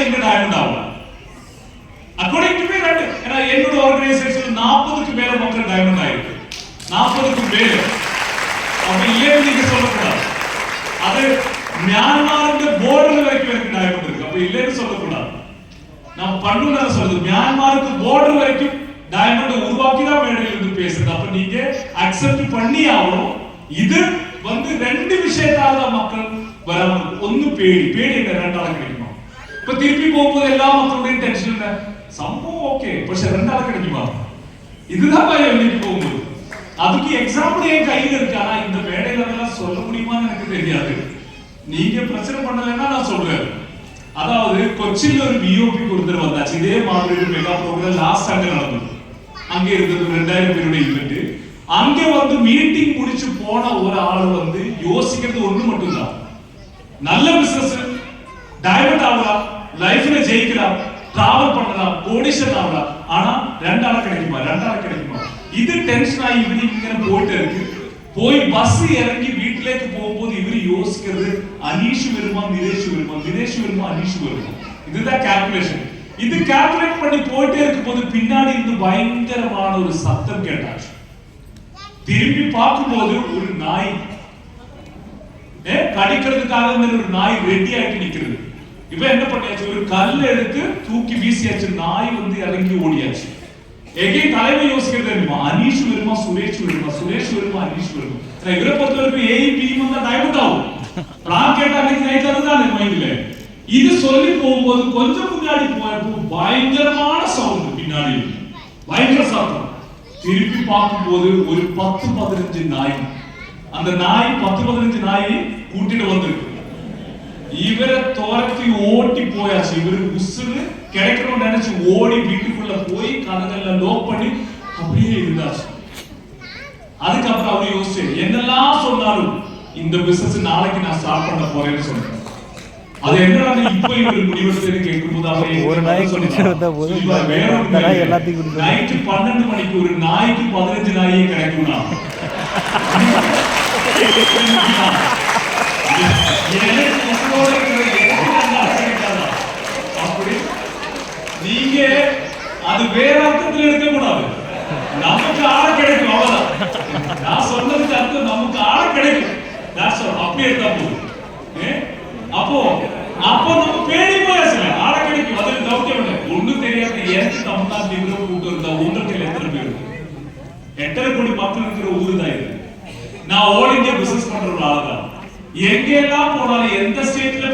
எங்க டயமண்ட் ஆகும். According to me என்னோட ஆர்கனைசேஷன்ல 40க்கு மேல மக்கள் டயமண்ட் ஆயிருக்கு. 40க்கு மேல. அப்ப இல்லைன்னு நீங்க சொல்லக்கூடாது. அது மியான்மருடைய போர்டர் வரைக்கும் இருக்கு டயமண்ட் இருக்கு. அப்ப இல்லைன்னு சொல்லக்கூடாது. நான் பண்ணுனத சொல்றது மியான்மருக்கு போர்டர் வரைக்கும் டயமண்ட் உருவாக்கி தான் மேடையில இருந்து பேசுறது. அப்ப நீங்க அக்செப்ட் பண்ணி ஆகணும். இது வந்து ரெண்டு விஷயத்தால தான் மக்கள் வராம. ஒன்னு பேடி என்ன ரெண்டால கிடைக்குமா? இப்ப திருப்பி போகும்போது எல்லா மக்களுடைய டென்ஷன் இல்ல சம்பவம் ஓகே പക്ഷെ ரெண்டால கிடைக்குமா? இதுதான் பயம் இன்னைக்கு போகும்போது. அதுக்கு எக்ஸாம்பிள் என் கையில இருக்கு. ஆனா இந்த மேடையில எல்லாம் சொல்ல முடியுமான்னு எனக்கு தெரியாது. நீங்க பிரச்சனை பண்ணலைன்னா நான் சொல்றேன். அதாவது கொச்சின்ல ஒரு விஓபி ஒருத்தர் வந்தாச்சு. இதே மாதிரி ஒரு மெகா ப்ரோக்ராம் லாஸ்ட் சண்டே நடந்தது. அங்க இருந்தது 2000 பேருடைய ஈவெண்ட். அங்க வந்து மீட்டிங் முடிச்சு போன ஒரு ஆள் வந்து யோசிக்கிறது ஒண்ணு மட்டும் தான். நல்ல பிசினஸ் டயமண்ட் ஆகலாம், லைஃப்ல ஜெயிக்கலாம், டிராவல் பண்ணலாம், கோடிஷன் ஆகலாம். ஆனா ரெண்டால கிடைக்குமா? இது டென்ஷன் ஆகி இவரு இங்க போயிட்டு இருக்கு. போய் பஸ் இறங்கி வீட்டிലേക്ക് போகும்போது இவரு யோசிக்கிறது அனீஷ் வருமா, தினேஷ் வருமா, அனீஷ் வருமா. இதுதான் கால்குலேஷன். இது கால்குலேட் பண்ணி போயிட்டே இருக்கும்போது பின்னாடி இருந்து பயங்கரமான ஒரு சத்தம் கேட்டாச்சு. திரும்பி பார்க்கும்போது ஒரு நாய் கடிக்கிறதுக்காக ஒரு நாய் ரெடி ஆயிட்டு நிக்கிறது. இவ என்ன பண்ணியாச்சு, ஒரு கல் எடுத்து தூக்கி வீசியாச்சு. நாய் வந்து இறங்கி ஓடியாச்சு. எங்கே தலைமை யோசிக்கிறது தெரியுமா, அனீஷ் வருமா, சுரேஷ் வருமா, அனீஷ் வருமா. இவரை பொறுத்த வரைக்கும் ஏ பி வந்தா டைமண்ட் ஆகும். பிளான் கேட்டா அன்னைக்கு நைட்ல அதுதான் மைண்ட்ல. இது சொல்லி போகும்போது கொஞ்சம் முன்னாடி போயப்போ பயங்கரமான சவுண்ட், பின்னாடி பயங்கர சத்தம். திருப்பி பார்க்கும்போது ஒரு 10-15 நாய். அந்த நாய் 10-15 நாய் கூட்டிட்டு வந்திருக்கு. இவரை துரத்தி ஓட்டி போயாச்சு. இவரு உசுறு கிடைக்கணும்னு நினைச்சு ஓடி வீட்டுக்குள்ள போய் கதகெல்லாம் லோக் பண்ணி அப்படியே இருந்தாச்சு. அதுக்கப்புறம் அவர் யோசிச்சு என்னெல்லாம் சொன்னாலும் இந்த பிசினஸ் நாளைக்கு நான் ஸ்டார்ட் பண்ண போறேன்னு சொன்னேன். அது என்னடா இப்ப இவர் முடிவெடுத்து கேட்கும்போது அவர் ஒரு நாய் குடிச்சிருந்தா போதும், எல்லாத்தையும் குடிச்சு நைட் 12 மணிக்கு ஒரு நாய்க்கு 15 நாயே கிடைக்கும்னா அப்படி நீங்க அது வேற அர்த்தத்தில் எடுக்க கூடாது. நமக்கு ஆள கிடைக்கும், அவ்வளவுதான். நான் சொன்னதுக்கு அர்த்தம் நமக்கு ஆள கிடைக்கும். அப்படி எடுத்தா போதும். அப்போ நம்ம பேடி போயாச்சு, ஆள கிடைக்கும். அதுல டவுட் இல்லை. ஒண்ணும் தெரியாது. எனக்கு தமிழ்நாட்டில் இவ்வளவு கூட்டம் இருந்தா உங்களுக்கு எத்தனை பேர்? 8.5 கோடி மக்கள் இருக்கிற ஊரு தான் இது. நான் ஆல் இந்தியா பிசினஸ் பண்ற ஒரு ஆள் தான். எங்கெல்லாம் போனாலும் எந்த ஸ்டேட்ல